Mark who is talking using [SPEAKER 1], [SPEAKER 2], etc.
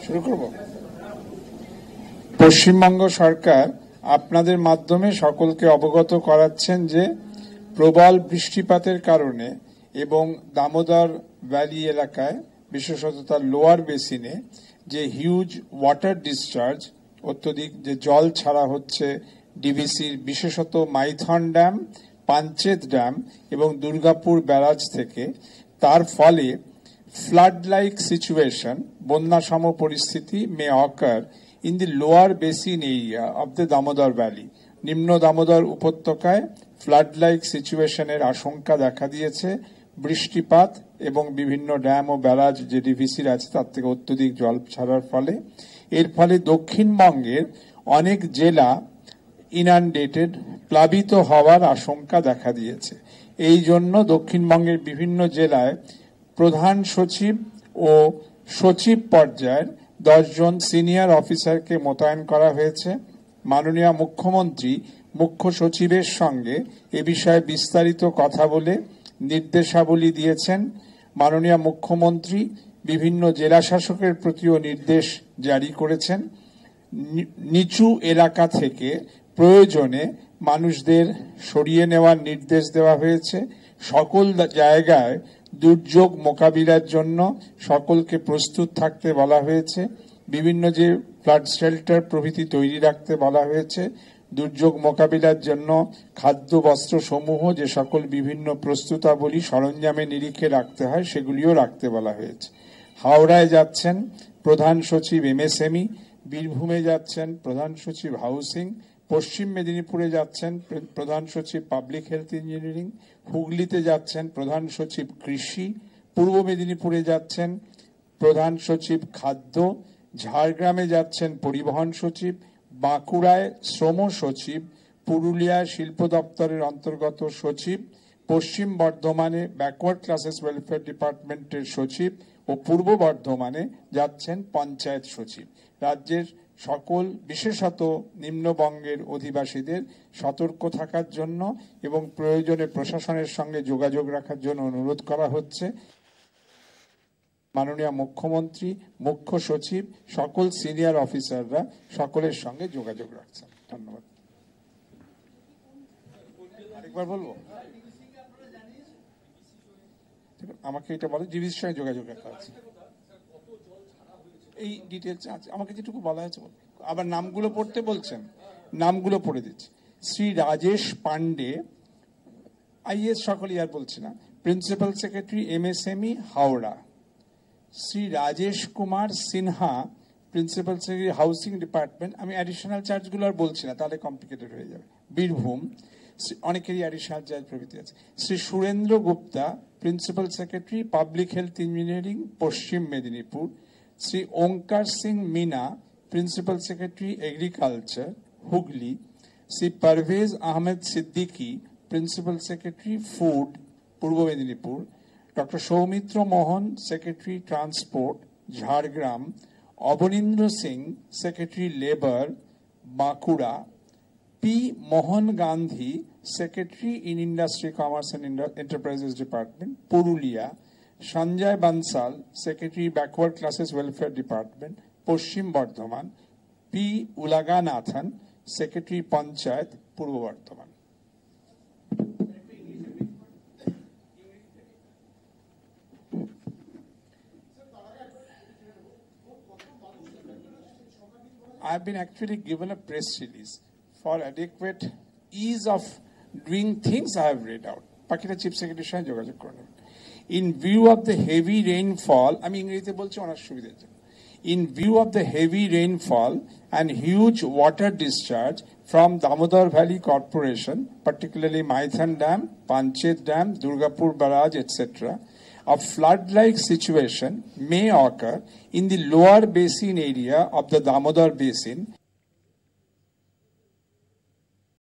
[SPEAKER 1] শুরু করব। পশ্চিমবঙ্গ সরকার আপনাদের মাধ্যমে সকলকে অবগত করাচ্ছেন যে প্রবল বৃষ্টিপাতের কারণে এবং দামোদর ভ্যালি এলাকায় বিশেষত তার লোয়ার বেসিনে যে হিউজ ওয়াটার ডিসচার্জ অত্যধিক যে জল ছাড়া হচ্ছে ডিভিসির বিশেষত মাইথন ড্যাম, পাঞ্চেত ড্যাম এবং দুর্গাপুর ব্যারাজ থেকে, তার ফলে flood-like situation, বন্যাসম পরিস্থিতি may occur in the lower basin area of the Damodar Valley. নিম্ন দামোদর উপত্যকায় ফ্লাড-লাইক সিচুয়েশনের আশঙ্কা দেখা দিয়েছে। বৃষ্টিপাত এবং বিভিন্ন ড্যাম ও ব্যারাজ যে ডিভিসির আছে তার থেকে অত্যধিক জল ছাড়ার ফলে এর ফলে দক্ষিণবঙ্গের অনেক জেলা ইনান্ডেটেড, প্লাবিত হওয়ার আশঙ্কা দেখা দিয়েছে। এই জন্য দক্ষিণবঙ্গের বিভিন্ন জেলায় প্রধান সচিব ও সচিব পর্যায়ের 10 জন সিনিয়র অফিসারকে মোতায়েন করা হয়েছে। মাননীয় মুখ্যমন্ত্রী মুখ্য সচিবের সঙ্গে এ বিষয়ে বিস্তারিত কথা বলে নির্দেশাবলী দিয়েছেন। মাননীয় মুখ্যমন্ত্রী বিভিন্ন জেলা শাসকের প্রতিও নির্দেশ জারি করেছেন। নিচু এলাকা থেকে প্রয়োজনে মানুষদের সরিয়ে নেওয়ার নির্দেশ দেওয়া হয়েছে। সকল জায়গায় দুর্যোগ মোকাবিলার জন্য সকলকে প্রস্তুত থাকতে বলা হয়েছে। বিভিন্ন যে ফ্লাড শেল্টার প্রভৃতি তৈরি রাখতে বলা হয়েছে। দুর্যোগ মোকাবিলার জন্য খাদ্য বস্ত্র সমূহ যে সকল বিভিন্ন প্রস্তুতাবলী সরঞ্জামে নিরিখে রাখতে হয় সেগুলিও রাখতে বলা হয়েছে। হাওড়ায় যাচ্ছেন প্রধান সচিব এমএসএমই, বীরভূমে যাচ্ছেন প্রধান সচিব হাউসিং, পশ্চিম মেদিনীপুরে যাচ্ছেন প্রধান সচিব পাবলিক হেলথ ইঞ্জিনিয়ারিং, হুগলিতে যাচ্ছেন প্রধান সচিব কৃষি, পূর্ব মেদিনীপুরে যাচ্ছেন প্রধান সচিব খাদ্য, ঝাড়গ্রামে যাচ্ছেন পরিবহন সচিব, বাঁকুড়ায় শ্রম সচিব, পুরুলিয়ায় শিল্প দপ্তরের অন্তর্গত সচিব, পশ্চিম বর্ধমানে ব্যাকওয়ার্ড ক্লাসেস ওয়েলফেয়ার ডিপার্টমেন্টের সচিব ও পূর্ব বর্ধমানে যাচ্ছেন পঞ্চায়েত সচিব। রাজ্যের সকল বিশেষত নিম্নবঙ্গের অধিবাসীদের সতর্ক থাকার জন্য এবং প্রয়োজনে প্রশাসনের সঙ্গে যোগাযোগ রাখার জন্য অনুরোধ করা হচ্ছে। মাননীয় মুখ্যমন্ত্রী, মুখ্য সচিব, সকল সিনিয়র অফিসাররা সকলের সঙ্গে যোগাযোগ রাখছেন। ধন্যবাদ। আরেকবার বলবো, আমাকে এটা বলে ডিভিসির সঙ্গে যোগাযোগ রাখা আছে। এই ডিটেলস আছে, আমাকে যেটুকু বলা হয়েছে। আবার নামগুলো পড়তে বলছেন, নামগুলো পড়ে দিচ্ছি। শ্রী রাজেশ পান্ডে, আইএস সকলেই আর বলছি না, principal secretary MSME Howrah. Shri Rajesh Kumar Sinha, principal secretary housing department. আমি অ্যাডিশনাল চার্জগুলো আর বলছি না, তাহলে কমপ্লিকেটেড হয়ে যাবে। বীরভূম, অনেকেরই অ্যাডিশনাল চার্জ প্রভৃতি আছে। Shri Surendra Gupta, principal secretary public health engineering, Paschim Medinipur. Shri Onkar Singh Meena, principal secretary agriculture, Hooghly. Shri Parvez Ahmed Siddiqui, principal secretary food, Purba Medinipur. Doctor Soumitra Mohan, secretary transport, Jhargram. Abanindra Singh, secretary labour, Bankura. P Mohan Gandhi, secretary in industry, commerce and enterprises department, Purulia. Sanjay Bansal, secretary backward classes welfare department, Paschim Bardhaman. P Ulaganathan, secretary panchayat, Purba Bardhaman. I have been actually given a press release for adequate ease of doing things I have read out. Pakita Chief Secretary সঙ্গে যোগাযোগ করে নেবেন। In view of the heavy rainfall, আমি ইংরেজিতে বলছি ওনার সুবিধার জন্য। In view of the heavy rainfall and huge water discharge from Damodar Valley Corporation, particularly Maithan Dam, Panchet Dam, Durgapur Barrage, etc., a flood-like situation may occur in the lower basin area of the Damodar Basin